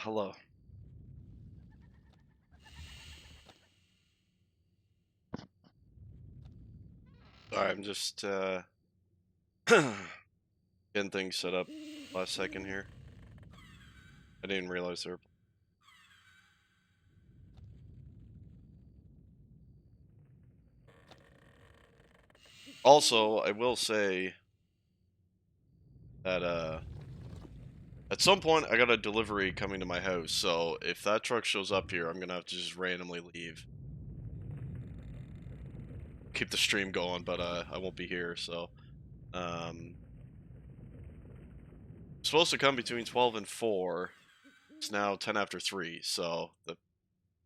Hello. Sorry, I'm just getting things set up last second here. I didn't realize there. Also, I will say that at some point I got a delivery coming to my house, so if that truck shows up here, I'm gonna have to just randomly leave. Keep the stream going, but I won't be here, so supposed to come between 12 and 4. It's now 10 after 3, so that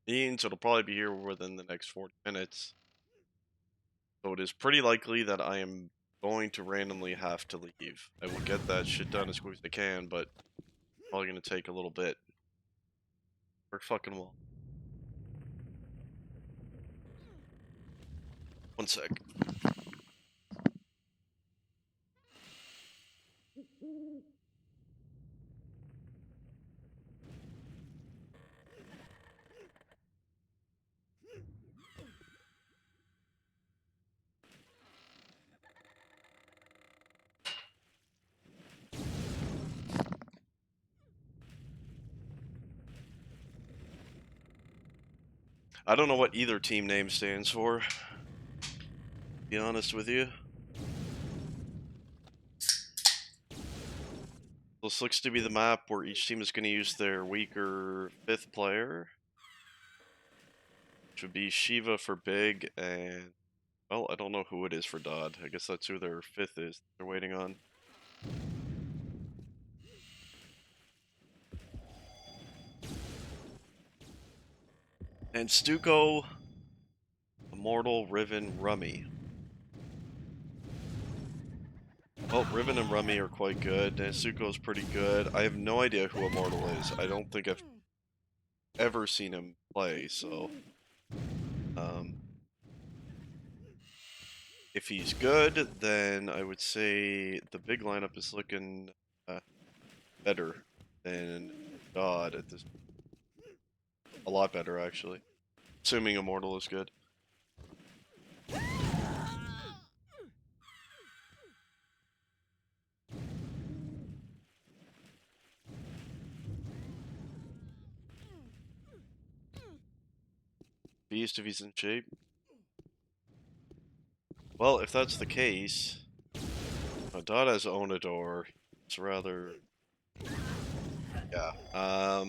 means it'll probably be here within the next 40 minutes. So it is pretty likely that I am going to randomly have to leave. I will get that shit done as quick as I can, but it's probably going to take a little bit. Work fucking well. One sec. I don't know what either team name stands for, to be honest with you. This looks to be the map where each team is going to use their weaker 5th player, which would be Shiva for Big, and, well, I don't know who it is for DoD. I guess that's who their 5th is they're waiting on. And Stuco, Immortal, Riven, Rummy. Oh, Riven and Rummy are quite good. Nasuko's pretty good. I have no idea who Immortal is. I don't think I've ever seen him play, so... if he's good, then I would say the big lineup is looking better than DoD at this... A lot better, actually. Assuming Immortal is good. Beast if he's in shape. Well, if that's the case, DoD has Onador. It's rather... Yeah.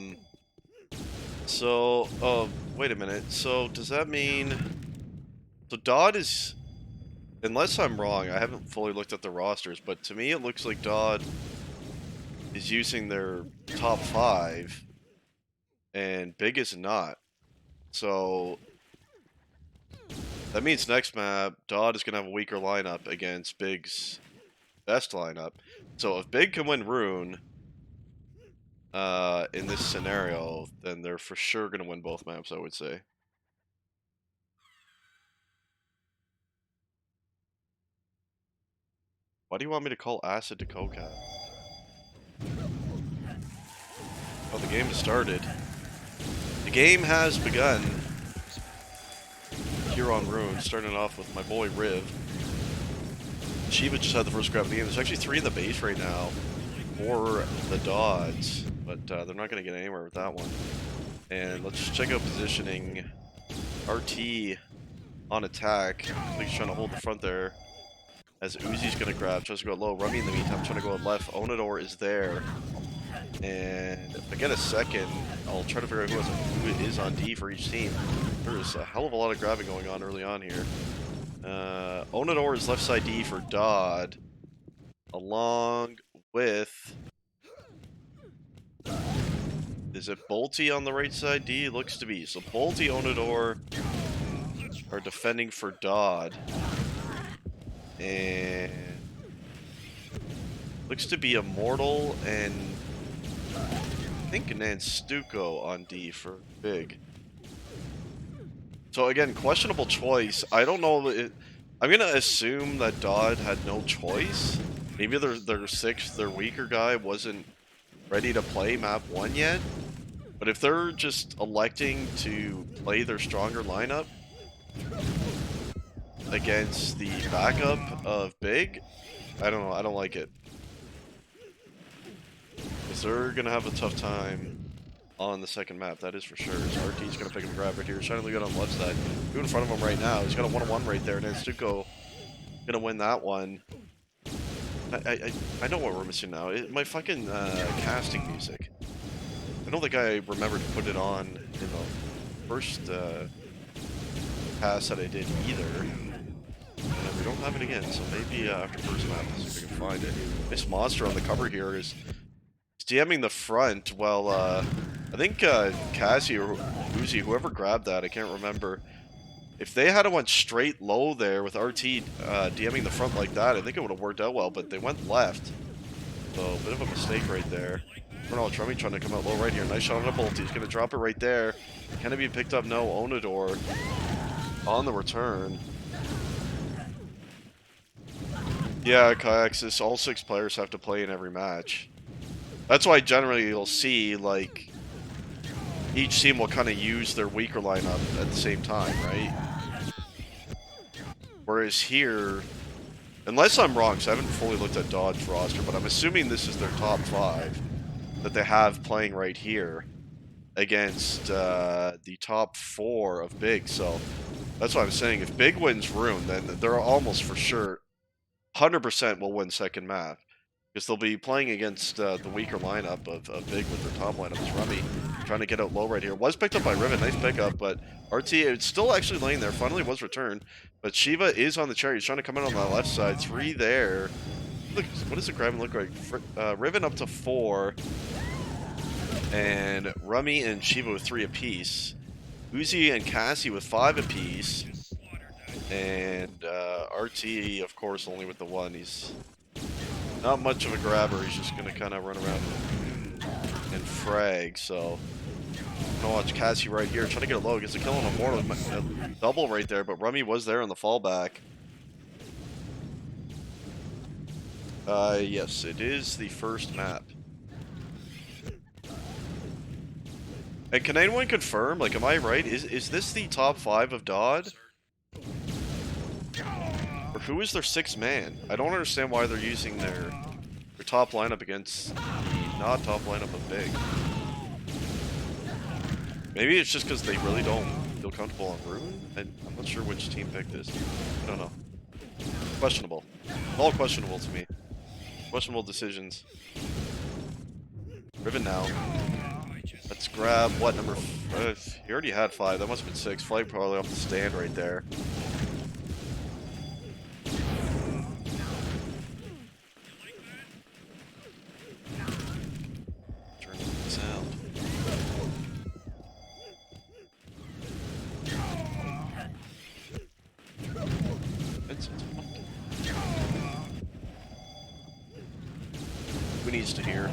So, oh, wait a minute. So, does that mean... So, DoD is... Unless I'm wrong, I haven't fully looked at the rosters, but to me it looks like DoD is using their top 5, and Big is not. So, that means next map, DoD is going to have a weaker lineup against Big's best lineup. So, if Big can win Rune... in this scenario, then they're for sure going to win both maps, I would say. Why do you want me to call Acid to Cocat? Oh, the game has started. The game has begun. Here on Rune, starting off with my boy Riv. Shiva just had the first grab of the game. There's actually 3 in the base right now for the Dodds, but they're not going to get anywhere with that one. And let's just check out positioning. RT on attack. I think he's trying to hold the front there. As Uzi's going to grab, tries to go low. Rummy in the meantime trying to go left. Onador is there. And if I get a second, I'll try to figure out who is on D for each team. There's a hell of a lot of grabbing going on early on here. Onador is left side D for DoD. Along with... Is it Bolty on the right side D? It looks to be. So Bolty, Onador are defending for DoD. And... Looks to be Immortal and... I think Nanstuco on D for Big. So again, questionable choice. I don't know. I'm gonna assume that DoD had no choice. Maybe their 6th, their weaker guy wasn't ready to play map 1 yet. But if they're just electing to play their stronger lineup against the backup of Big, I don't know, I don't like it. Because they're going to have a tough time on the second map, that is for sure. So RT's going to pick up a grab right here. He's trying to get on the left side. Who in front of him right now? He's got a 1-on-1 right there, and then Stuko going to win that one. I know what we're missing now. My fucking casting music. I don't think I remember to put it on in the first pass that I did either. And we don't have it again, so maybe after first map, let's see if we can find it. This monster on the cover here is DMing the front. Well, I think Cassie or Uzi, whoever grabbed that, I can't remember. If they had went straight low there with RT DMing the front like that, I think it would have worked out well, but they went left. So, a bit of a mistake right there. Ronald Trummy trying to come out low right here. Nice shot on a bolt. He's going to drop it right there. Can it be picked up? No. Onador on the return. Yeah, Kayaks, all 6 players have to play in every match. That's why generally you'll see, like, each team will kind of use their weaker lineup at the same time, right? Whereas here, unless I'm wrong, because I haven't fully looked at DoD's roster, but I'm assuming this is their top 5 that they have playing right here against the top 4 of Big. So that's what I'm saying. If Big wins Rune, then they're almost for sure 100% will win second map. Because they'll be playing against the weaker lineup of Big with their top lineup is Rummy. Trying to get out low right here. Was picked up by Riven. Nice pickup, but RT, it's still actually laying there. Finally was returned. But Shiva is on the chair. He's trying to come in on the left side. 3 there. Look, what does the grabbing look like? Riven up to 4. And Rummy and Shiva with 3 apiece. Uzi and Cassie with 5 apiece. And RT, of course, only with the 1. He's not much of a grabber. He's just going to kind of run around and frag. So, I'm going to watch Cassie right here. Trying to get it low. Gets a kill on a mortal. Double right there, but Rummy was there on the fallback. Yes, it is the first map. And can anyone confirm, like, am I right? Is this the top 5 of DoD? Or who is their 6th man? I don't understand why they're using their top lineup against the not top lineup of Big. Maybe it's just because they really don't feel comfortable on Rune? I'm not sure which team picked this. I don't know. Questionable. All questionable to me. Questionable decisions. Riven now. Let's grab, what, number 5? He already had 5. That must have been 6. Flight probably off the stand right there. Turn the sound. Who needs to hear?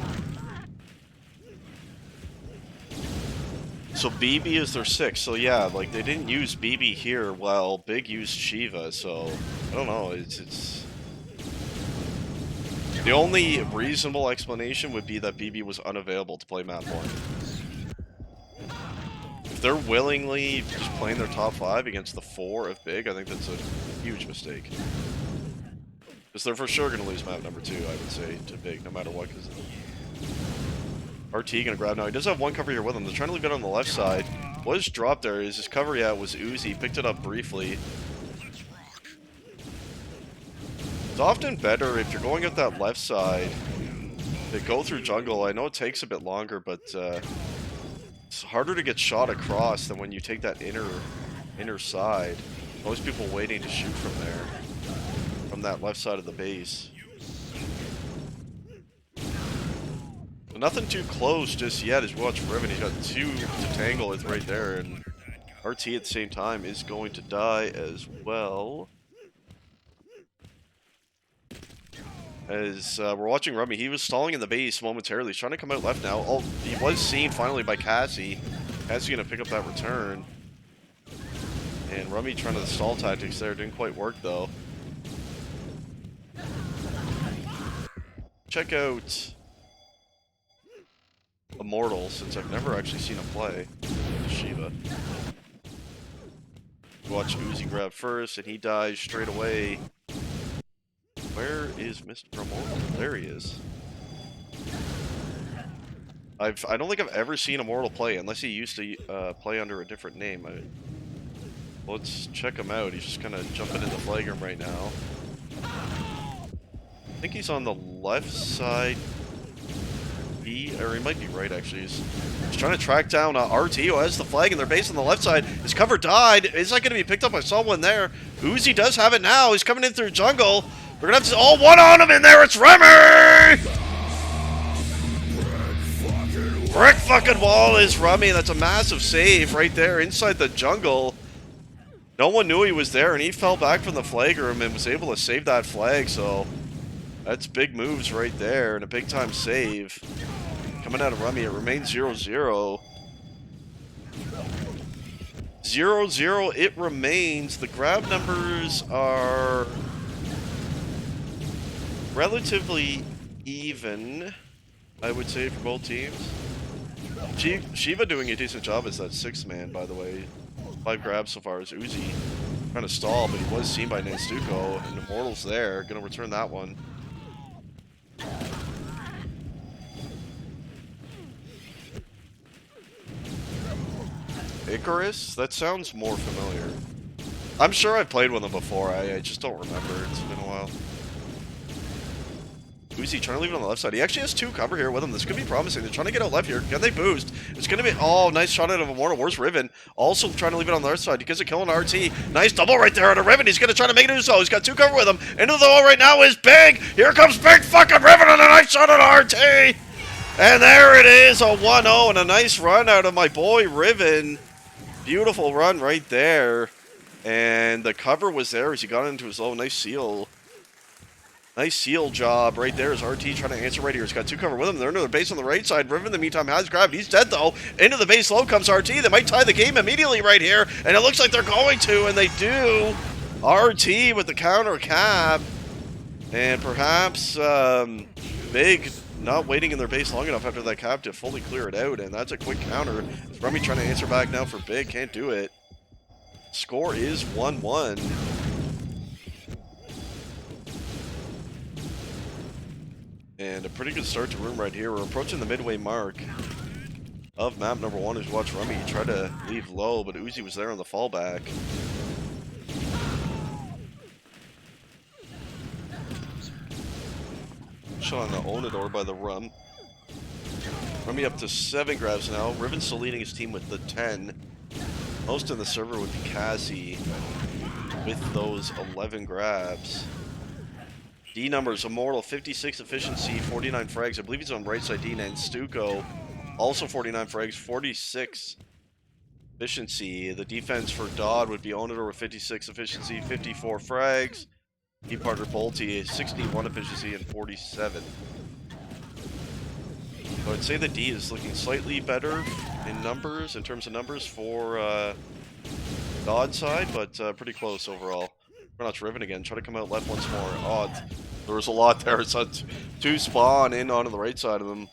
So BB is their 6th, so yeah, like they didn't use BB here while Big used Shiva, so I don't know, it's the only reasonable explanation would be that BB was unavailable to play map 1. If they're willingly just playing their top 5 against the 4 of Big, I think that's a huge mistake. Because they're for sure going to lose map number 2, I would say, to Big, no matter what, because RT gonna grab now. He does have 1 cover here with him. They're trying to leave it on the left side. Was dropped there. His cover, yeah, was Uzi. Picked it up briefly. It's often better if you're going at that left side to go through jungle. I know it takes a bit longer, but it's harder to get shot across than when you take that inner side. Most people waiting to shoot from there, from that left side of the base. Nothing too close just yet as we watch Riven. He's got 2 to tangle with right there, and RT at the same time is going to die as well. As we're watching Rummy, he was stalling in the base momentarily. He's trying to come out left now. Oh, he was seen finally by Cassie. Cassie going to pick up that return. And Rummy trying to the stall tactics there. Didn't quite work though. Check out a Immortal, since I've never actually seen him play Shiva. Watch Uzi grab first, and he dies straight away. Where is Mr. Immortal? There he is. I don't think I've ever seen Immortal play, unless he used to play under a different name. Let's check him out. He's just kind of jumping in the flag room right now. I think he's on the left side B, or he might be right actually. He's trying to track down RT, who has the flag in their base on the left side. His cover died. Is that going to be picked up? I saw one there. Uzi does have it now. He's coming in through jungle. We're going to have to... Oh, one on him in there. It's Remy! Brick fucking wall is Rummy. That's a massive save right there inside the jungle. No one knew he was there, and he fell back from the flag room and was able to save that flag, so that's big moves right there and a big time save. Coming out of Rummy, it remains 0-0. 0-0 it remains. The grab numbers are relatively even, I would say, for both teams. Shiva doing a decent job as that 6th man, by the way. 5 grabs so far as Uzi. Trying to stall, but he was seen by Nanstuko, and Immortal's there. Gonna return that one. Icarus? That sounds more familiar. I'm sure I've played with him before. I just don't remember. It's been a while. Uzi trying to leave it on the left side. He actually has 2 cover here with him. This could be promising. They're trying to get out left here. Can they boost? It's going to be... Oh, nice shot out of Immortal. Where's Riven? Also trying to leave it on the left side. He gets a kill on RT. Nice double right there out of Riven. He's going to try to make it so. He's got 2 cover with him. Into the wall right now is Big. Here comes Big fucking Riven on a nice shot at RT. And there it is. A 1-0 and a nice run out of my boy Riven. Beautiful run right there. And the cover was there as he got into his low. Nice seal. Nice seal job right there as RT trying to answer right here. He's got 2 cover with him. They're into the base on the right side. Riven, in the meantime, has grabbed. He's dead, though. Into the base low comes RT. They might tie the game immediately right here, and it looks like they're going to, and they do. RT with the counter cap. And perhaps Big not waiting in their base long enough after that cap to fully clear it out, and that's a quick counter. Rummy trying to answer back now for Big. Can't do it. Score is 1-1. And a pretty good start to room right here. We're approaching the midway mark of map number 1 as you watch Rummy try to leave low, but Uzi was there on the fallback. Shot on the Onidor by the Rum. Rummy up to 7 grabs now. Riven still leading his team with the 10. Most in the server would be Cassie with those 11 grabs. D numbers, Immortal, 56 efficiency, 49 frags. I believe he's on right side D, and Stuko, also 49 frags, 46 efficiency. The defense for DoD would be Onidor with 56 efficiency, 54 frags. Deep Parker Bolty, 61 efficiency, and 47. So I'd say the D is looking slightly better in numbers, in terms of numbers for DoD side, but pretty close overall. Not Riven again, try to come out left once more. Oh, there was a lot there. It's 2 spawn in onto the right side of them.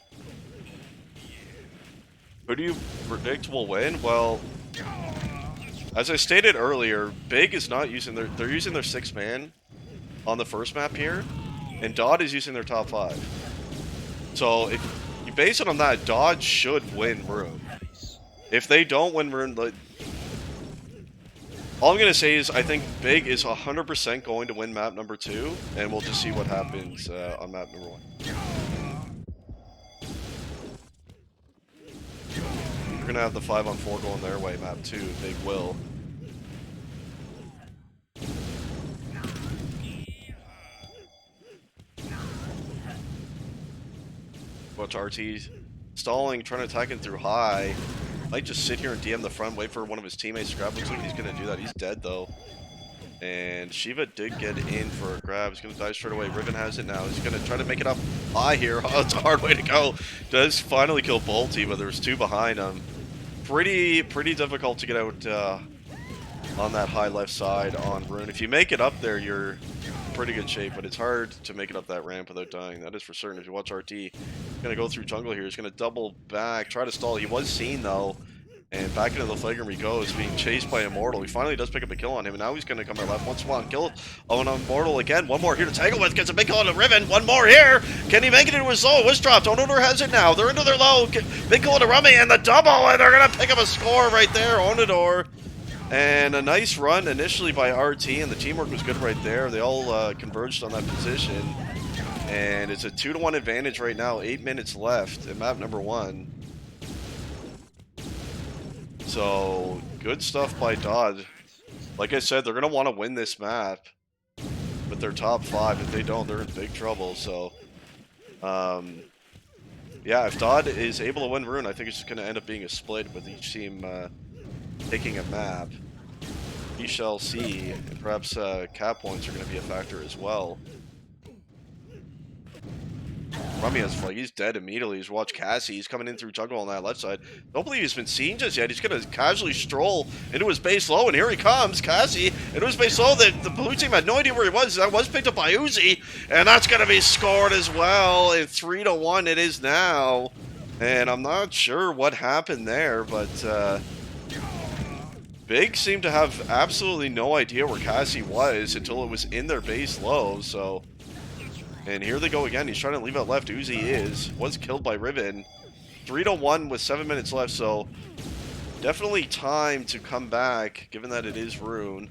Who do you predict will win? Well, as I stated earlier, Big is not using they're using their 6-man on the first map here, and DoD is using their top 5. So if you base it on that, DoD should win room. If they don't win room, all I'm going to say is I think Big is 100% going to win map number 2, and we'll just see what happens on map number 1. We're going to have the 5-on-4 going their way, map 2. Big will. Watch RT stalling, trying to attack him through high. Might just sit here and DM the front, wait for one of his teammates to grab. Looks like he's going to do that. He's dead, though. And Shiva did get in for a grab. He's going to die straight away. Riven has it now. He's going to try to make it up high here. Oh, it's a hard way to go. Does finally kill Bolty, but there's 2 behind him. Pretty difficult to get out on that high left side on Rune. If you make it up there, you're in pretty good shape, but it's hard to make it up that ramp without dying. That is for certain. If you watch RT, Gonna go through jungle here. He's gonna double back, try to stall. He was seen though, and back into the flagram he goes, being chased by Immortal. He finally does pick up a kill on him, and now he's gonna come in left. Once one kill on Immortal again. One more here to tangle with. Gets a big kill on the Riven. One more here. Can he make it into his low? Was dropped. Onodor has it now. They're into their low. Big kill on the Rummy and the double, and they're gonna pick up a score right there. Onodor. And a nice run initially by RT, and the teamwork was good right there. They all converged on that position. And it's a 2-to-1 advantage right now. 8 minutes left in map number 1. So, good stuff by DoD. Like I said, they're going to want to win this map with their top 5. If they don't, they're in big trouble. So, yeah, if DoD is able to win Rune, I think it's just going to end up being a split with each team taking a map. We shall see. And perhaps cap points are going to be a factor as well. Rummy has flag. He's dead immediately. He's watched Cassie. He's coming in through jungle on that left side. Don't believe he's been seen just yet. He's going to casually stroll into his base low, and here he comes. Cassie into his base low. The blue team had no idea where he was. That was picked up by Uzi, and that's going to be scored as well. And 3-to-1 it is now. And I'm not sure what happened there, but Big seemed to have absolutely no idea where Cassie was until it was in their base low, so... And here they go again. He's trying to leave out left. Uzi was killed by Riven. 3-to-1 with 7 minutes left, so definitely time to come back, given that it is Rune.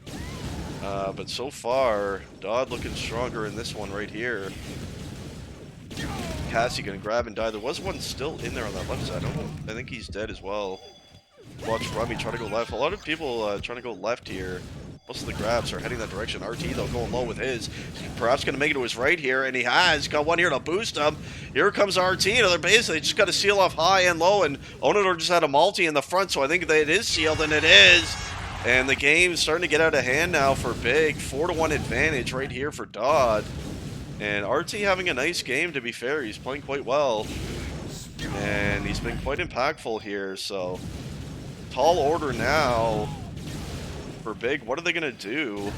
But so far, DoD looking stronger in this one right here. Cassie gonna grab and die. There was one still in there on that left side. I think he's dead as well. Watch Rummy try to go left. A lot of people trying to go left here. Most of the grabs are heading that direction. RT, though, going low with his. Perhaps going to make it to his right here, and he has. Got one here to boost him. Here comes RT. Another base. They just got to seal off high and low, and Onodor just had a multi in the front, so I think that it is sealed, and it is. And the game's starting to get out of hand now for Big. 4-to-1 advantage right here for DoD. And RT having a nice game, to be fair. He's playing quite well. And he's been quite impactful here, so... Tall order now for Big. What are they going to do?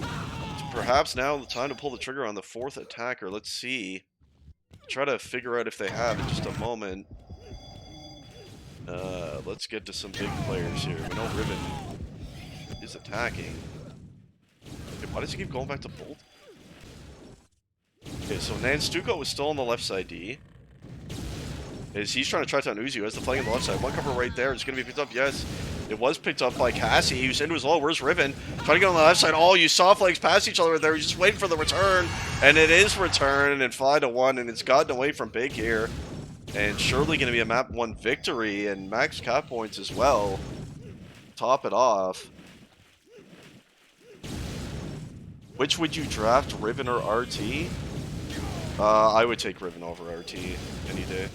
It's perhaps now the time to pull the trigger on the 4th attacker. Let's see. Try to figure out if they have in just a moment. Let's get to some big players here. We know Riven is attacking. Okay, why does he keep going back to Bolt? Okay, so Nanstuko is still on the left side D. He's trying to track down Uzi, who has the flank on the left side. One cover right there. It's going to be picked up. Yes, it was picked up by Cassie. He was into his low. Where's Riven? Trying to get on the left side. Oh, you saw flags pass each other right there. He's just waiting for the return. And it is returned and 5-to-1. And it's gotten away from Big here. And surely going to be a map 1 victory. And max cap points as well. Top it off. Which would you draft, Riven or RT? I would take Riven over RT any day.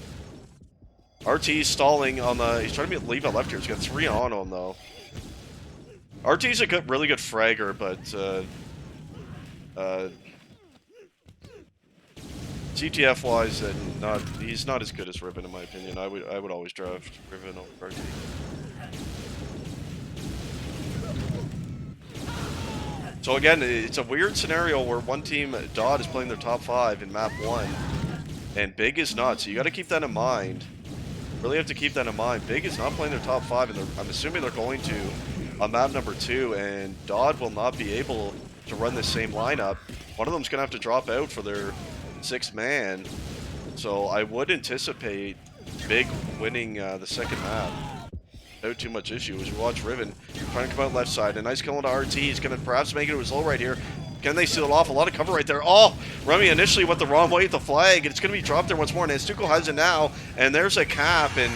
RT's stalling on the... He's trying to leave out left here. He's got 3 on him, though. RT's a really good fragger, but... CTF-wise, he's not as good as Riven, in my opinion. I would always draft Riven over RT. So again, it's a weird scenario where one team, DoD, is playing their top 5 in map 1, and Big is not, so you got to keep that in mind. Really have to keep that in mind. Big is not playing their top 5, and I'm assuming they're going to on map number 2, and DoD will not be able to run the same lineup. One of them's going to have to drop out for their 6th man, so I would anticipate Big winning the second map. No too much issue. As you watch Riven trying to come out left side. A nice kill into RT. He's going to perhaps make it to his low right here. Can they seal it off? A lot of cover right there. Oh, Rummy initially went the wrong way with the flag. It's going to be dropped there once more. And Nanstuko has it now. And there's a cap. And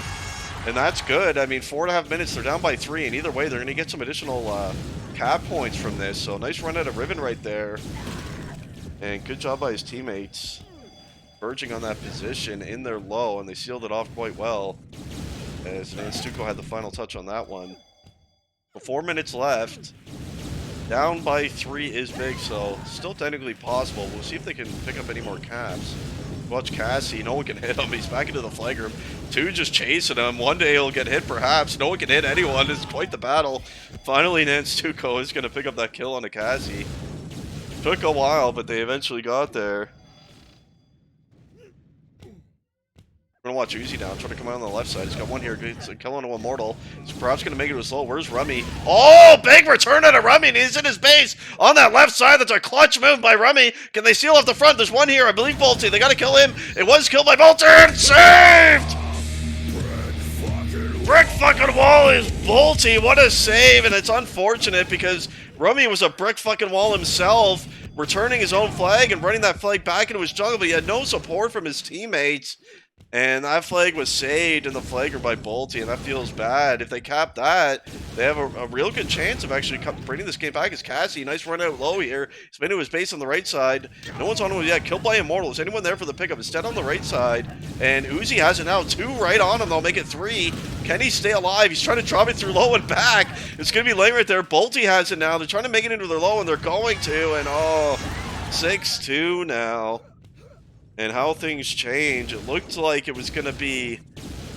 that's good. I mean, 4.5 minutes. They're down by 3. And either way, they're going to get some additional cap points from this. So nice run out of Riven right there. And good job by his teammates. Verging on that position in their low. And they sealed it off quite well. As Nanstuko had the final touch on that one. 4 minutes left. Down by 3 is Big, so still technically possible. We'll see if they can pick up any more caps. Watch Cassie. No one can hit him. He's back into the flag room. 2 just chasing him. One day he'll get hit, perhaps. No one can hit anyone. It's quite the battle. Finally, Nanstuko is going to pick up that kill on a Cassie. Took a while, but they eventually got there. We're gonna watch Uzi now, trying to come out on the left side. He's got one here, he's killing an immortal. He's perhaps gonna make it with slow. Where's Rummy? Oh, big return out of Rummy, and he's in his base on that left side. That's a clutch move by Rummy. Can they seal off the front? There's one here, I believe Bolty. They gotta kill him. It was killed by Bolter. Saved! Brick fucking wall is Bolty. What a save, and it's unfortunate because Rummy was a brick fucking wall himself, returning his own flag and running that flag back into his jungle, but he had no support from his teammates. And that flag was saved in the flagger by Bolty, and that feels bad. If they cap that, they have a real good chance of actually bringing this game back. As Cassie, nice run out low here. He's been to his base on the right side. No one's on him yet. Killed by Immortal. Is anyone there for the pickup? Instead on the right side. And Uzi has it now. 2 right on him. They'll make it 3. Can he stay alive? He's trying to drop it through low and back. It's going to be late right there. Bolty has it now. They're trying to make it into their low, and they're going to. And oh, 6-2 now. And how things change. It looked like it was going to be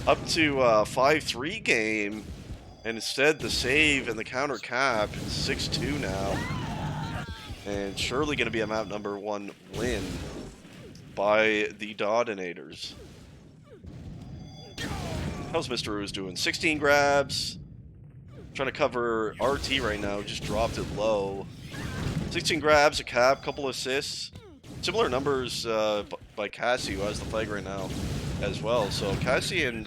up to a 5-3 game. And instead, the save and the counter cap. It's 6-2 now. And surely going to be a map number 1 win by the Dodinators. How's Mr. Ooze doing? 16 grabs. Trying to cover RT right now. Just dropped it low. 16 grabs, a cap, couple assists. Similar numbers by Cassie, who has the flag right now, as well. So Cassie and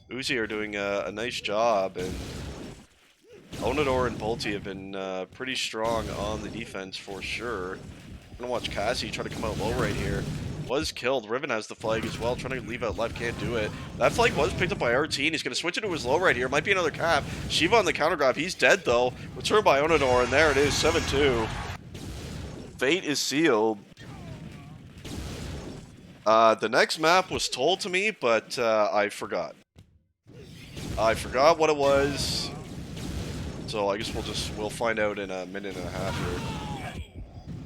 Uzi are doing a nice job, and Onador and Bolty have been pretty strong on the defense for sure. I'm gonna watch Cassie try to come out low right here. Was killed. Riven has the flag as well, trying to leave out left, can't do it. That flag was picked up by RT, and he's going to switch it to his low right here. Might be another cap. Shiva on the counter grab. He's dead, though. Returned by Onador, and there it is, 7-2. Fate is sealed. The next map was told to me, but I forgot. I forgot what it was. So I guess we'll find out in a minute and a half here.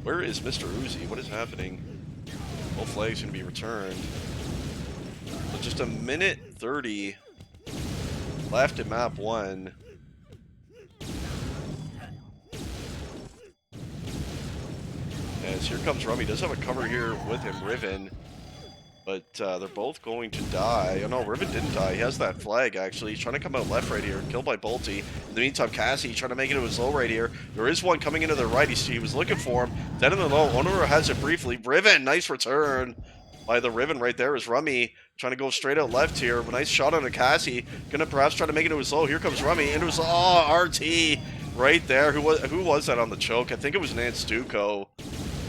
Where is Mr. Uzi? What is happening? Both flags gonna be returned. So just a minute 30 left in map 1. As here comes Rummy. Does have a cover here with him, Riven. But they're both going to die. Oh no, Riven didn't die. He has that flag, actually. He's trying to come out left right here. Killed by Bolty. In the meantime, Cassie trying to make it to his low right here. There is one coming into the right. He was looking for him. Dead in the low. Onora has it briefly. Riven, nice return by the Riven right there is Rummy. Trying to go straight out left here. A nice shot on a Cassie. Gonna perhaps try to make it to his low. Here comes Rummy. Into his RT right there. Who was that on the choke? I think it was Nance Stuco.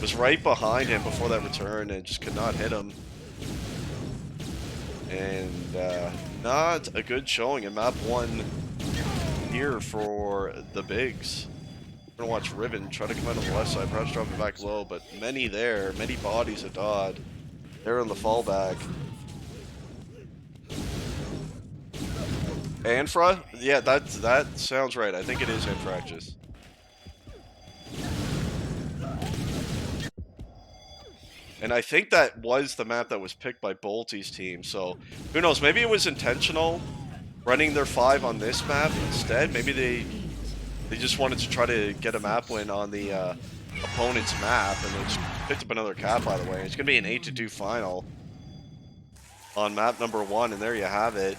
Was right behind him before that return and just could not hit him. And not a good showing in map 1 here for the Bigs. We're gonna watch Riven try to come out on the left side, perhaps drop it back low, but many there, many bodies of Dodd. They're in the fallback. Anfra? Yeah, that sounds right. I think it is Anfractus. And I think that was the map that was picked by Bolty's team, so who knows, maybe it was intentional, running their 5 on this map instead. Maybe they just wanted to try to get a map win on the opponent's map, and they just picked up another cap, by the way. It's going to be an 8-2 final on map number 1, and there you have it.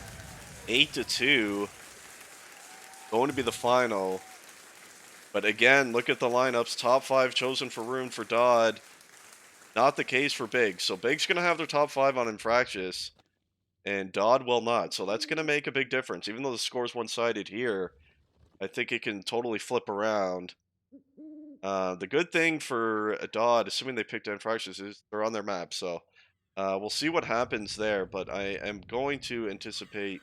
8-2, going to be the final. But again, look at the lineups, top 5 chosen for Rune for Dodd. Not the case for Biggs. So Biggs going to have their top 5 on Infractus, and Dodd will not. So that's going to make a big difference. Even though the score's one-sided here, I think it can totally flip around. The good thing for Dodd, assuming they picked Infractus, is they're on their map. So we'll see what happens there, but I am going to anticipate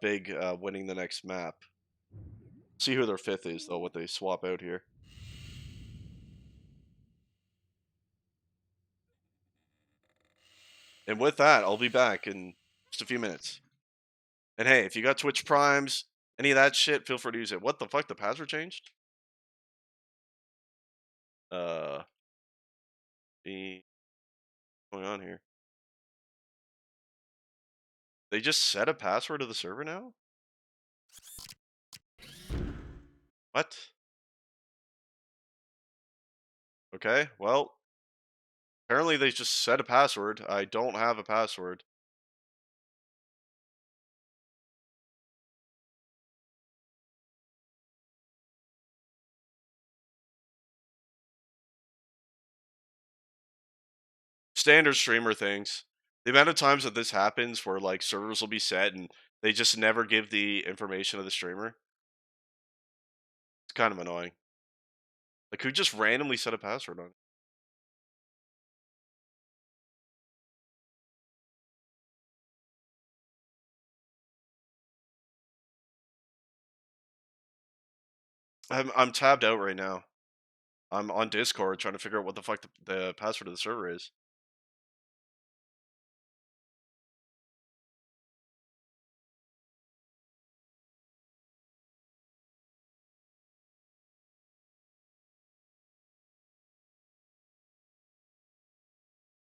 Big winning the next map. See who their 5th is, though, what they swap out here. And with that, I'll be back in just a few minutes. And hey, if you got Twitch Primes, any of that shit, feel free to use it. What the fuck? The password changed? What's going on here? They just set a password to the server now? What? Okay, well, apparently they just set a password. I don't have a password. Standard streamer things. The amount of times that this happens where, like, servers will be set and they just never give the information of the streamer, it's kind of annoying. Like, who just randomly set a password on it? I'm tabbed out right now. I'm on Discord trying to figure out what the fuck the password of the server is.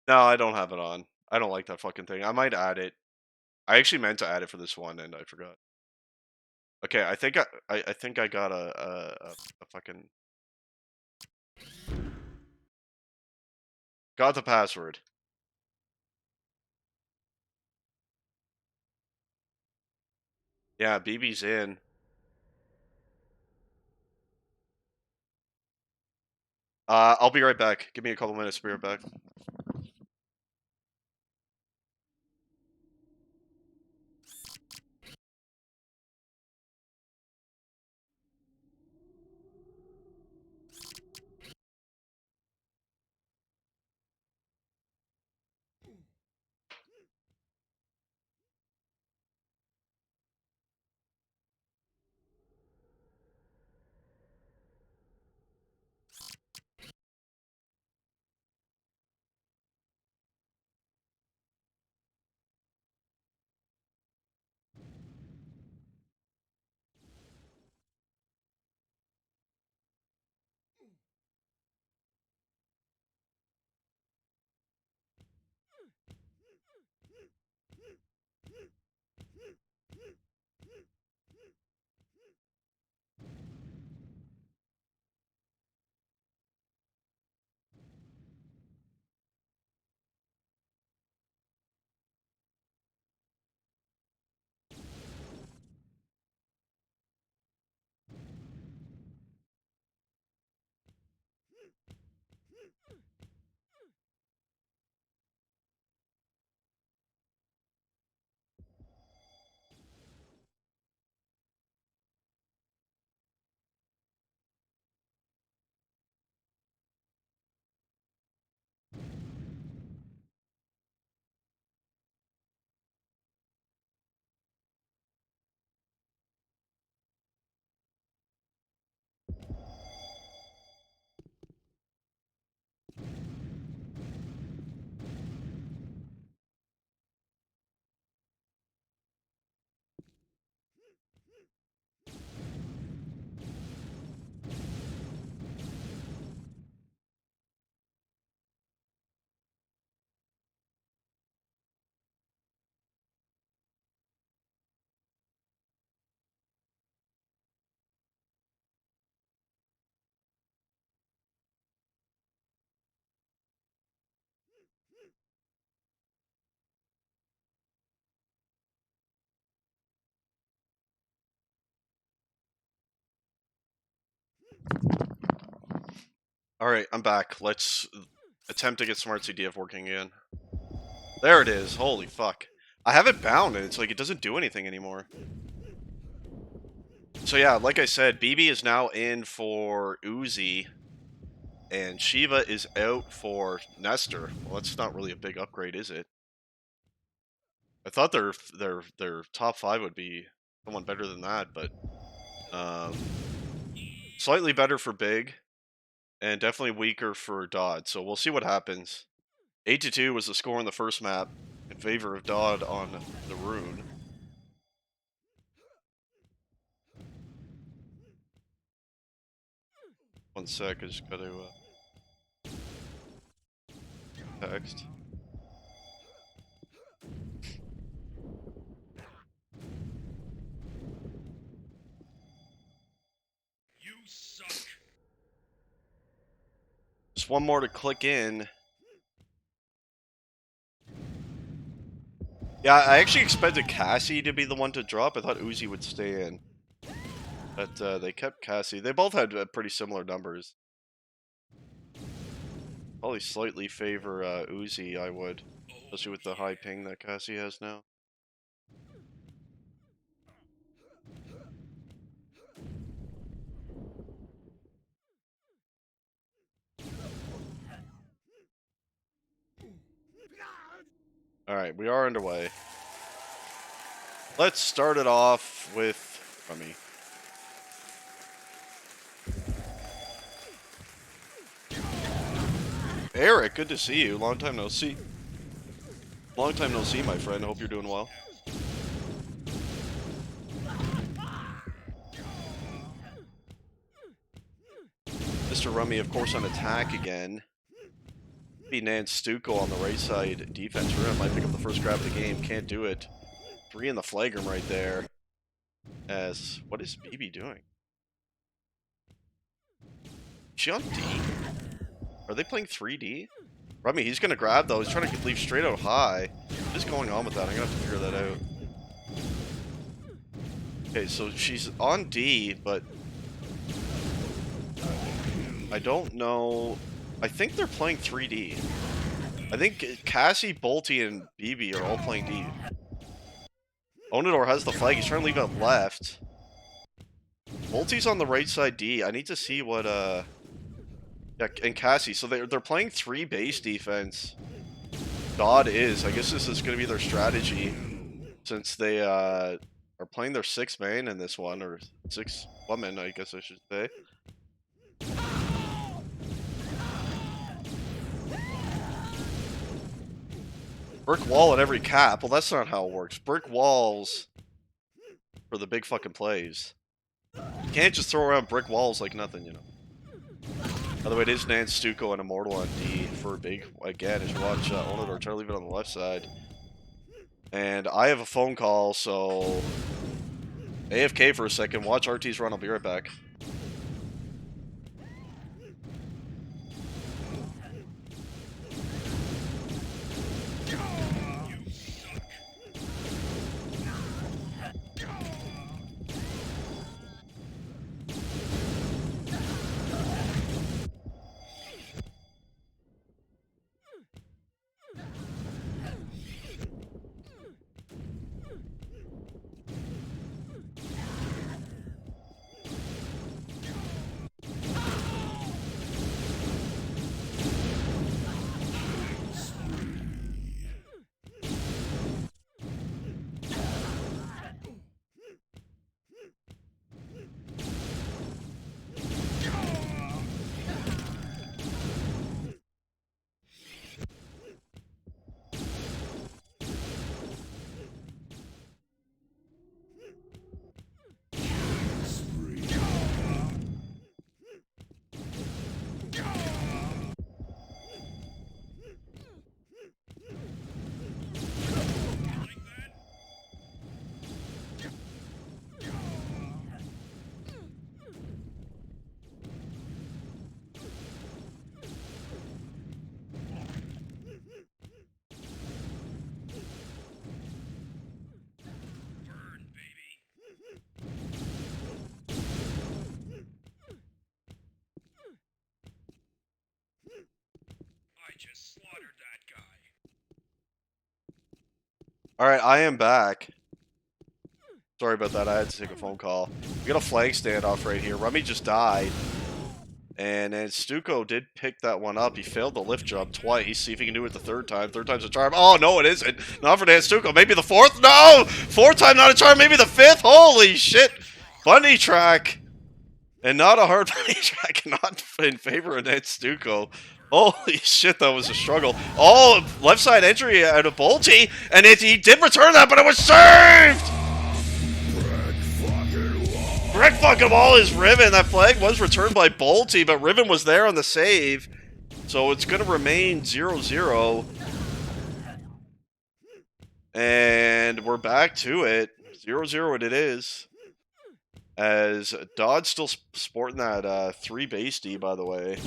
No, I don't have it on. I don't like that fucking thing. I might add it. I actually meant to add it for this one and I forgot. Okay, I think I got a fucking got the password. Yeah, BB's in. I'll be right back. Give me a couple minutes to be right back. All right, I'm back. Let's attempt to get Smart CDF working again. There it is. Holy fuck. I have it bound and it's like it doesn't do anything anymore. So yeah, like I said, BB is now in for Uzi and Shiva is out for Nestor. Well, that's not really a big upgrade, is it? I thought their top 5 would be someone better than that, but slightly better for Big and definitely weaker for Dodd. So we'll see what happens. 8-2 was the score on the first map in favor of Dodd on the Rune. One sec, I just gotta text. You suck. Just one more to click in. Yeah, I actually expected Cassie to be the one to drop. I thought Uzi would stay in. But they kept Cassie. They both had pretty similar numbers. Probably slightly favor Uzi, I would. Especially with the high ping that Cassie has now. Alright, we are underway. Let's start it off with Rummy. Eric, good to see you. Long time no see. Long time no see, my friend. Hope you're doing well. Mr. Rummy, of course, on attack again. Be Nance Stuco on the right side. Defense room might pick up the first grab of the game. Can't do it. 3 in the flag room right there. As what is BB doing? Is she on D? Are they playing 3D? Rummy, he's gonna grab though. He's trying to leave straight out high. What is going on with that? I'm gonna have to figure that out. Okay, so she's on D, but I don't know. I think they're playing 3D. I think Cassie, Bolty, and BB are all playing D. Onador has the flag. He's trying to leave it left. Bolty's on the right side D. I need to see what yeah, and Cassie. So they're playing 3 base defense. DoD is. I guess this is going to be their strategy, since they are playing their 6 main in this one, or 6 women, I guess I should say. Brick wall at every cap. Well, that's not how it works. Brick walls for the big fucking plays. You can't just throw around brick walls like nothing, you know. By the way, it is Nance Stuco and Immortal on D for big, again, as you watch Onador try to leave it on the left side. And I have a phone call, so AFK for a second. Watch RT's run. I'll be right back. Just slaughtered that guy. Alright, I am back. Sorry about that, I had to take a phone call. We got a flag standoff right here. Rummy just died. And then Stuco did pick that one up. He failed the lift jump twice. See if he can do it the 3rd time. 3rd time's a charm. Oh, no, it isn't. Not for Dan Stuco. Maybe the 4th? No! 4th time, not a charm. Maybe the 5th? Holy shit! Bunny track. And not a hard bunny track. Not in favor of Dan Stuco. Holy shit, that was a struggle. Oh, left side entry out of Bolty. And he did return that, but it was served! Brick fucking wall is Riven. That flag was returned by Bolty, but Riven was there on the save. So it's going to remain 0-0. And we're back to it. 0-0 it is. As Dodd's still sporting that 3 base D, by the way.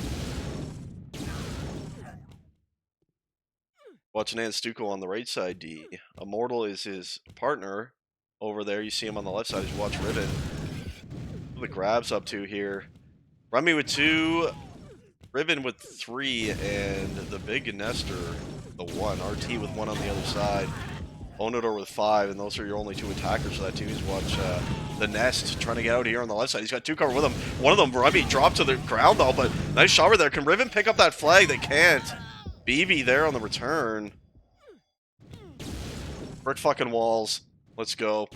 Watching Nance Stuco on the right side D. Immortal is his partner over there. You see him on the left side as you watch Riven. The grabs up to here. Rummy with 2. Riven with 3, and the big Nestor, the 1. RT with 1 on the other side. Onodor with 5, and those are your only 2 attackers for that team. He's watch the Nest trying to get out here on the left side. He's got 2 cover with him. One of them, Rummy, dropped to the ground though, but nice shower there. Can Riven pick up that flag? They can't. BB there on the return. Brick fucking walls. Let's go.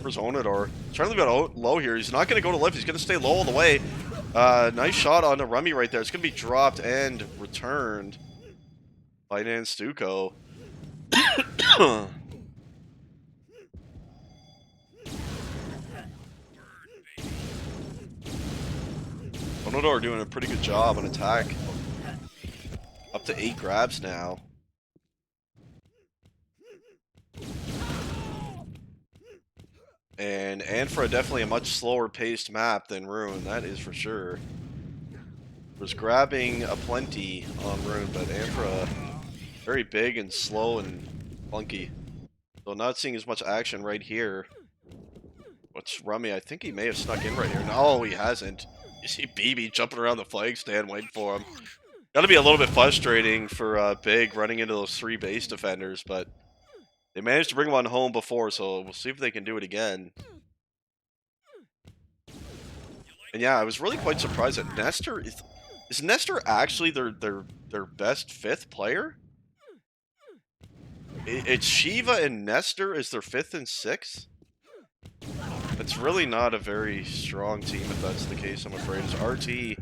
Where's Onodor? Trying to leave it out low here. He's not going to go to lift. He's going to stay low all the way. Nice shot on the Rummy right there. It's going to be dropped and returned by Nanstuko. Onodor doing a pretty good job on attack. Up to 8 grabs now. And Anfra definitely a much slower paced map than Rune, that is for sure. Was grabbing aplenty on Rune, but Anfra very big and slow and clunky. So not seeing as much action right here. What's Rummy? I think he may have snuck in right here. No, he hasn't. You see BB jumping around the flag stand waiting for him. Gotta be a little bit frustrating for Big running into those 3 base defenders, but they managed to bring one home before, so we'll see if they can do it again. And yeah, I was really quite surprised that Nestor is Nestor actually their best 5th player? It's Shiva and Nestor is their 5th and 6th? It's really not a very strong team if that's the case, I'm afraid. It's RT.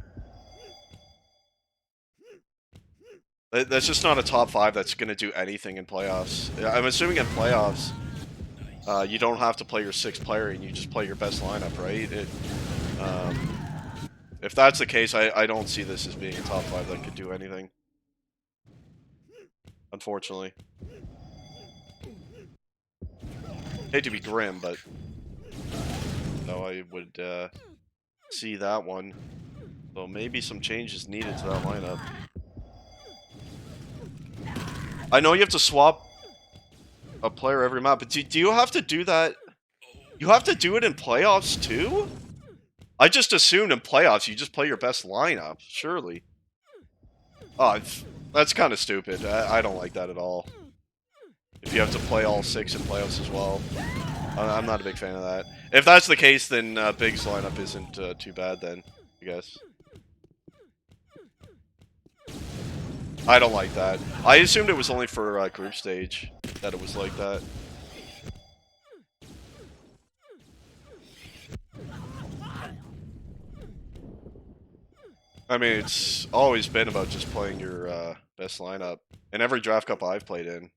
That's just not a top 5 that's going to do anything in playoffs. I'm assuming in playoffs, you don't have to play your 6th player and you just play your best lineup, right? If that's the case, I don't see this as being a top 5 that could do anything. Unfortunately. Hate to be grim, but no, I would see that one. So maybe some changes needed to that lineup. I know you have to swap a player every map, but do you have to do that? You have to do it in playoffs too? I just assumed in playoffs you just play your best lineup, surely. Oh, that's kind of stupid. I don't like that at all. If you have to play all 6 in playoffs as well. I'm not a big fan of that. If that's the case, then Big's lineup isn't too bad then, I guess. I don't like that. I assumed it was only for group stage that it was like that. I mean, it's always been about just playing your best lineup. In every draft cup I've played in.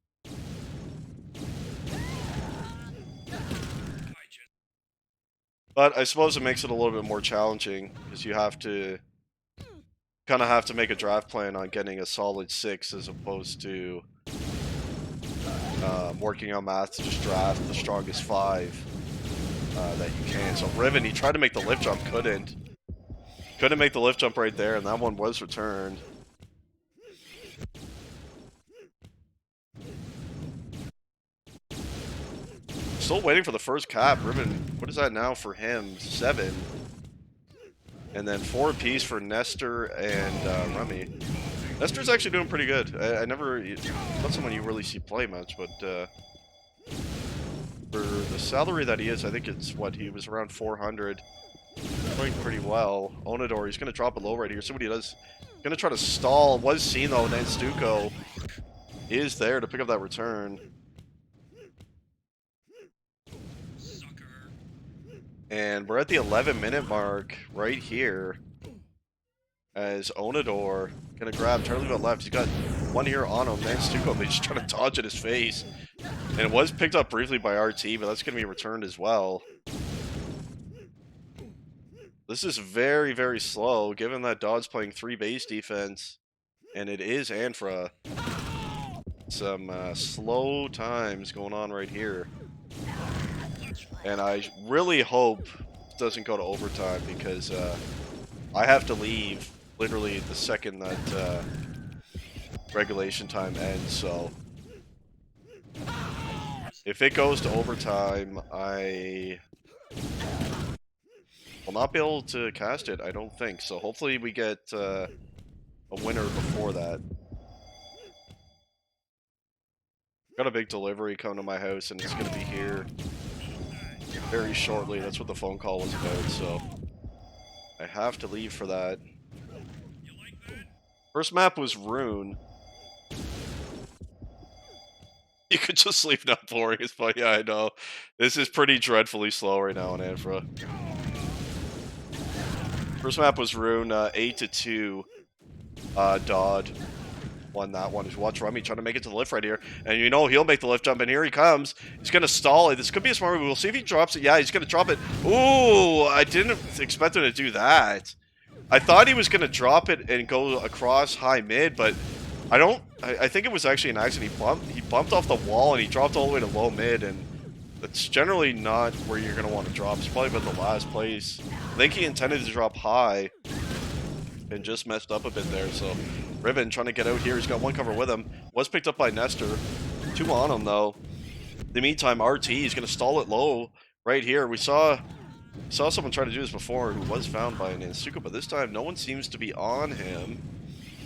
But I suppose it makes it a little bit more challenging, because you have to kind of have to make a draft plan on getting a solid 6 as opposed to working on math to just draft the strongest 5 that you can. So Riven, he tried to make the lift jump, couldn't make the lift jump right there, and that one was returned. Still waiting for the first cap. Riven, what is that now for him? 7. And then 4 apiece for Nestor and Rummy. Nestor's actually doing pretty good. I never, not someone you really see play much, but for the salary that he is, I think it's what, he was around 400. Playing pretty well. Onodor, he's going to drop it low right here. See what he does. Going to try to stall. Was seen though. Nanstuko is there to pick up that return. And we're at the 11-minute mark right here. As Onodor gonna grab, try to leave it left. He's got one here on him. Nanstuko, they just trying to dodge at his face. And it was picked up briefly by RT, but that's gonna be returned as well. This is very, very slow, given that DoD's playing 3 base defense. And it is Anfra. Some slow times going on right here. And I really hope it doesn't go to overtime, because I have to leave literally the second that regulation time ends, so if it goes to overtime, I We'll not be able to cast it, I don't think. So hopefully we get a winner before that. Got a big delivery coming to my house, and it's going to be here very shortly. That's what the phone call was about, so I have to leave for that. First map was Rune. You could just leave now, boring as fuck. Yeah, I know. This is pretty dreadfully slow right now on Anfra. First map was Rune, 8-2. DoD won that one. Watch Rummy trying to make it to the lift right here. And you know he'll make the lift jump, and here he comes. He's going to stall it. This could be a smart move. We'll see if he drops it. Yeah, he's going to drop it. Ooh, I didn't expect him to do that. I thought he was going to drop it and go across high mid, but I think it was actually an accident. He bumped off the wall, and he dropped all the way to low mid, and that's generally not where you're going to want to drop. It's probably about the last place. I think he intended to drop high and just messed up a bit there, so Riven trying to get out here. He's got one cover with him. Was picked up by Nestor. 2 on him, though. In the meantime, RT is going to stall it low right here. We saw someone try to do this before who was found by an Nansuka, but this time no one seems to be on him.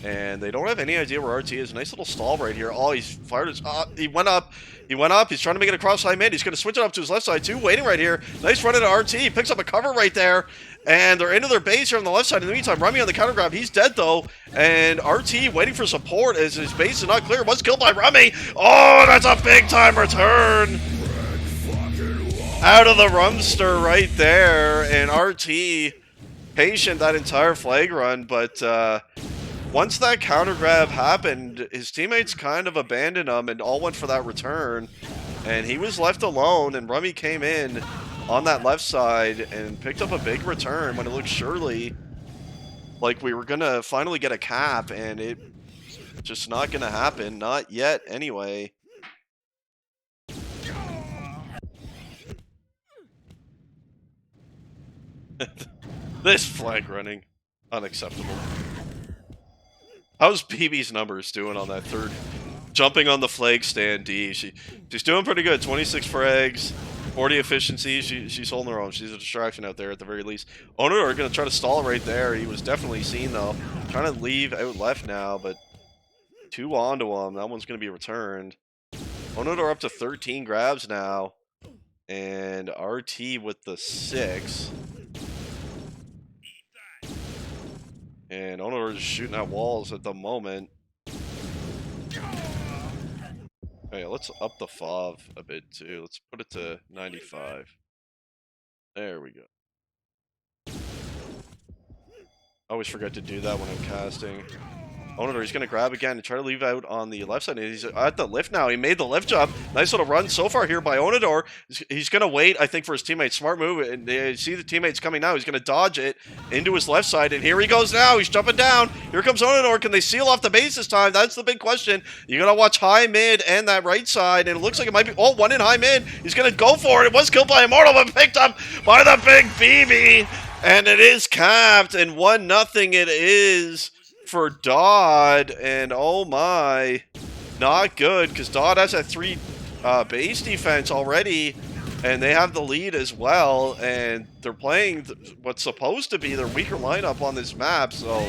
And they don't have any idea where RT is. Nice little stall right here. Oh, he's fired his... he went up. He went up. He's trying to make it across high mid. He's going to switch it up to his left side, too. Waiting right here. Nice run into RT. He picks up a cover right there. And they're into their base here on the left side. In the meantime, Rummy on the counter grab. He's dead, though. And RT waiting for support as his base is not clear. Was killed by Rummy. Oh, that's a big-time return. Out of the Rumster right there. And RT patient that entire flag run, but... once that counter grab happened, his teammates kind of abandoned him and all went for that return. And he was left alone, and Rummy came in on that left side and picked up a big return when it looked surely like we were going to finally get a cap, and it just not going to happen. Not yet, anyway. This flag running, unacceptable. How's BB's numbers doing on that third? Jumping on the flag stand D. She's doing pretty good. 26 frags, 40 efficiency. She's holding her own. She's a distraction out there at the very least. Onodor going to try to stall right there. He was definitely seen though. Trying to leave out left now, but 2 onto him. That one's going to be returned. Onodor up to 13 grabs now. And RT with the 6. And Onodor is shooting at walls at the moment. Okay, let's up the FOV a bit too. Let's put it to 95. There we go. I always forget to do that when I'm casting. Onodor, he's going to grab again and try to leave out on the left side. He's at the lift now. He made the lift jump. Nice little run so far here by Onodor. He's going to wait, I think, for his teammates. Smart move. And they see the teammates coming now. He's going to dodge it into his left side. And here he goes now. He's jumping down. Here comes Onodor. Can they seal off the base this time? That's the big question. You're going to watch high mid and that right side. And it looks like it might be... Oh, one in high mid. He's going to go for it. It was killed by Immortal, but picked up by the big BB. And it is capped. And 1-0 it is for DoD, and oh my, not good, because DoD has that 3 base defense already, and they have the lead as well, and they're playing what's supposed to be their weaker lineup on this map, so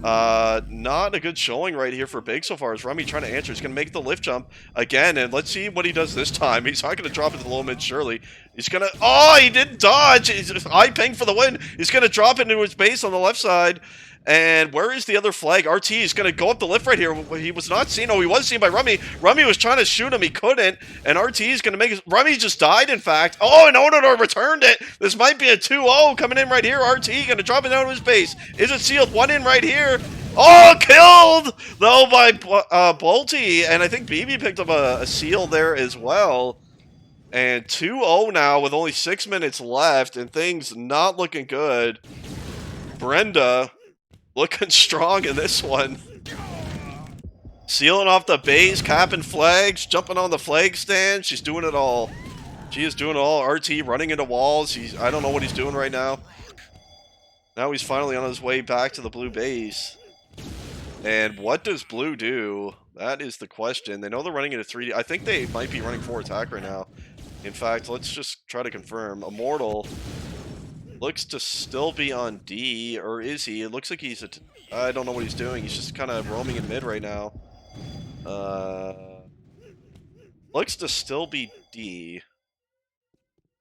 not a good showing right here for Big so far. As Rummy trying to answer, he's going to make the lift jump again, and let's see what he does this time. He's not going to drop it to the low mid, surely. He's going to... Oh, he didn't dodge! He's high ping for the win! He's going to drop it into his base on the left side. And where is the other flag? RT is going to go up the lift right here. He was not seen. Oh, he was seen by Rummy. Rummy was trying to shoot him. He couldn't. And RT is going to make it. Rummy just died, in fact. Oh, and Onodor returned it. This might be a 2-0 coming in right here. RT going to drop it down to his base. Is it sealed? One in right here. Oh, killed, though, by Bolty. And I think BB picked up a seal there as well. And 2-0 now with only 6 minutes left. And things not looking good. Brenda... looking strong in this one. Sealing off the base, capping flags, jumping on the flag stand. She's doing it all. She is doing it all. RT running into walls. I don't know what he's doing right now. Now he's finally on his way back to the blue base. And what does blue do? That is the question. They know they're running into 3D. I think they might be running 4 attack right now. In fact, let's just try to confirm. Immortal Looks to still be on D, or is he? It looks like he's I don't know what he's doing. He's just kind of roaming in mid right now. Looks to still be D.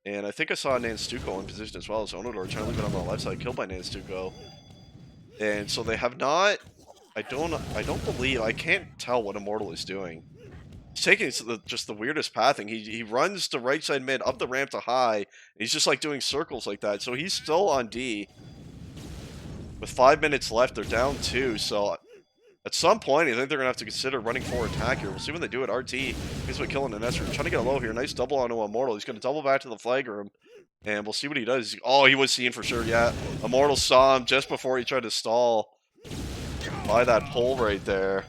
And I think I saw Nanstuko in position as well as Onodor trying to leave it on the left side, killed by Nanstuko. And so they have not. I don't believe. I can't tell what Immortal is doing. He's taking just the weirdest pathing. He runs to right side mid, up the ramp to high. And he's just like doing circles like that. So he's still on D. With 5 minutes left, they're down 2. So at some point, I think they're going to have to consider running forward attack here. We'll see when they do it. RT is what killing an Esper. Trying to get a low here. Nice double onto Immortal. He's going to double back to the flag room. And we'll see what he does. Oh, he was seen for sure. Yeah, Immortal saw him just before he tried to stall by that pole right there.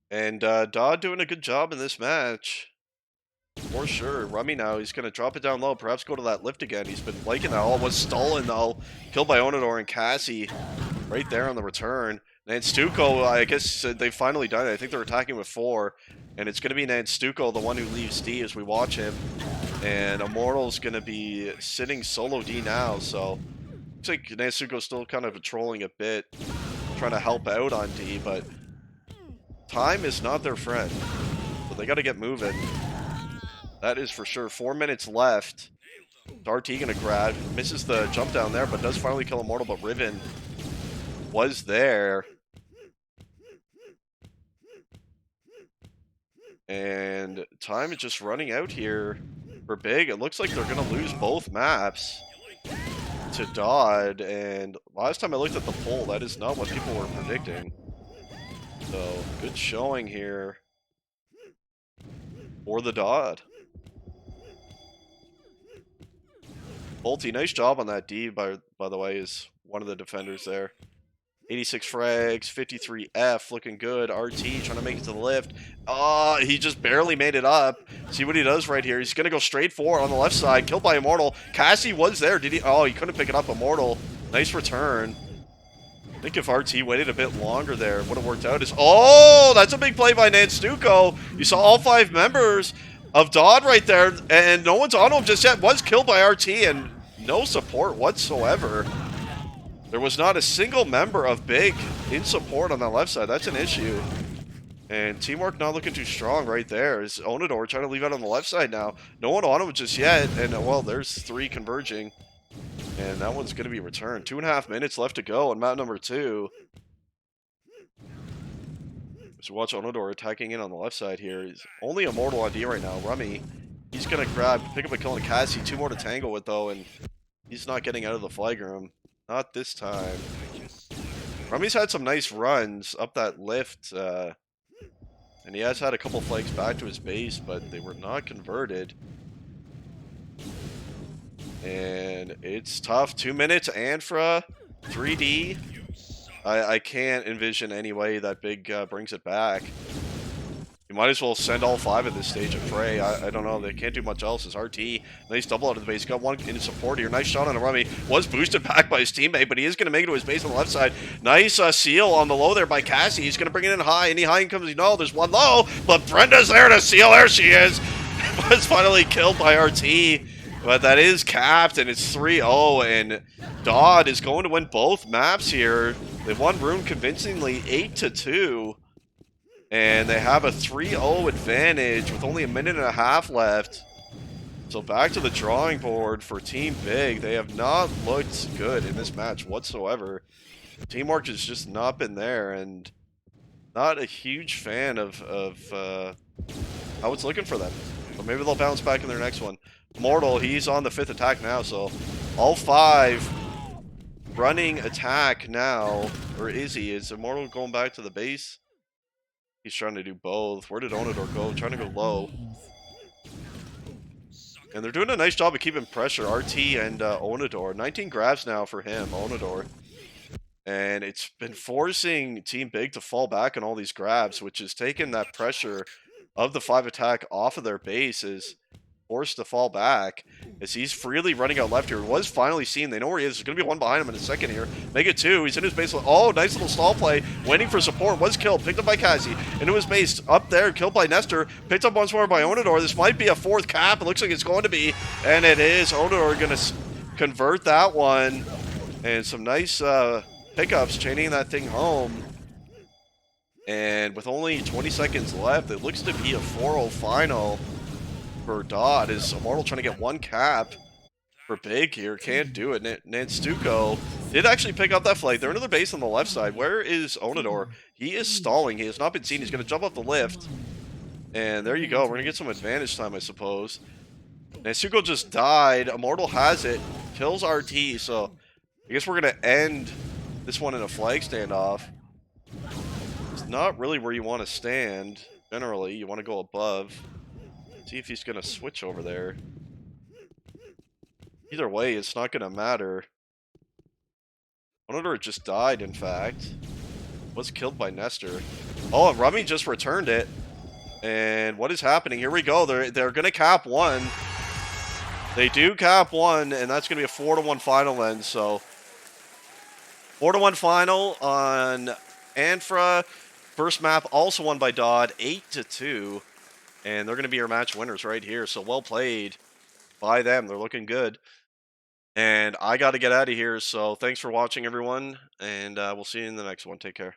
And DoD doing a good job in this match. For sure. Rummy now, he's going to drop it down low, perhaps go to that lift again. He's been liking that. Oh, was stolen though. Killed by Onodor and Cassie right there on the return. Nanstuko, I guess they finally done it. I think they're attacking with 4. And it's going to be Nanstuko, the one who leaves D as we watch him. And Immortal's going to be sitting solo D now. So looks like Nanstuko's still kind of patrolling a bit, trying to help out on D. But time is not their friend. So they got to get moving. That is for sure. 4 minutes left. RT gonna grab. Misses the jump down there, but does finally kill Immortal, but Riven was there. And time is just running out here for Big. It looks like they're gonna lose both maps to DoD, and last time I looked at the poll, that is not what people were predicting. So, good showing here for the DoD. Bolty, nice job on that D, by the way, is one of the defenders there. 86 frags, 53 F, looking good. RT trying to make it to the lift. He just barely made it up. See what he does right here. He's going to go straight for on the left side. Killed by Immortal. Cassie was there. Did he? Oh, he couldn't pick it up. Immortal. Nice return. I think if RT waited a bit longer there, it would have worked out. Oh, that's a big play by Nanstuko. You saw all 5 members of DoD right there, and no one's on him just yet. Was killed by RT, and no support whatsoever. There was not a single member of Big in support on that left side. That's an issue. And teamwork not looking too strong right there. Is Onodor trying to leave out on the left side now. No one on him just yet. And, well, there's 3 converging. And that one's going to be returned. 2.5 minutes left to go on map number 2. So watch Onodor attacking in on the left side here. He's only Immortal on D right now. Rummy, he's going to pick up a kill on Cassie. 2 more to tangle with, though. And he's not getting out of the flag room. Not this time. Rummy's had some nice runs up that lift, and he has had a couple flags back to his base, but they were not converted. And it's tough. 2 minutes, Anfra, 3D. I can't envision any way that Big brings it back. You might as well send all 5 at this stage of Frey. I don't know. They can't do much else. It's RT. Nice double out of the base. Got one in support here. Nice shot on a Rummy. Was boosted back by his teammate, but he is going to make it to his base on the left side. Nice seal on the low there by Cassie. He's going to bring it in high. Any high comes. No, there's one low, but Brenda's there to seal. There she is. Was finally killed by RT. But that is capped, and it's 3-0, and DoD is going to win both maps here. They won Rune convincingly 8-2. And they have a 3-0 advantage with only a minute and a half left. So back to the drawing board for Team Big. They have not looked good in this match whatsoever. Teamwork has just not been there, and not a huge fan of how it's looking for them. But maybe they'll bounce back in their next one. Mortal, he's on the 5th attack now, so all 5 running attack now. Or is he? Is Immortal going back to the base? He's trying to do both. Where did Onodor go? Trying to go low. And they're doing a nice job of keeping pressure. RT and Onodor. 19 grabs now for him, Onodor. And it's been forcing Team Big to fall back on all these grabs, which has taken that pressure of the 5 attack off of their bases. forced to fall back as he's freely running out left here. Was finally seen. They know where he is. There's going to be one behind him in a second here. Make it two. He's in his base. Oh, nice little stall play. Waiting for support. Was killed. Picked up by Kazi. Into his base. Up there. Killed by Nestor. Picked up once more by Onodor. This might be a fourth cap. It looks like it's going to be. And it is. Onodor going to convert that one. And some nice pickups. Chaining that thing home. And with only 20 seconds left, it looks to be a 4-0 final for DoD. Is Immortal trying to get one cap for big here? Can't do it. Nanstuko did actually pick up that flag. They're into their base on the left side. Where is Onodor? He is stalling. He has not been seen. He's going to jump up the lift. And there you go. We're going to get some advantage time, I suppose. Nanstuko just died. Immortal has it. Kills RT. So I guess we're going to end this one in a flag standoff. It's not really where you want to stand. Generally, you want to go above. See if he's going to switch over there. Either way, it's not going to matter. Onodor just died, in fact. Was killed by Nestor. Oh, and Rummy just returned it. And what is happening? Here we go. They're going to cap one. They do cap one, and that's going to be a 4-1 final then. So 4-1 final on Anfra. First map also won by DoD, 8-2. And they're going to be our match winners right here. So well played by them. They're looking good. And I got to get out of here. So thanks for watching, everyone. And we'll see you in the next one. Take care.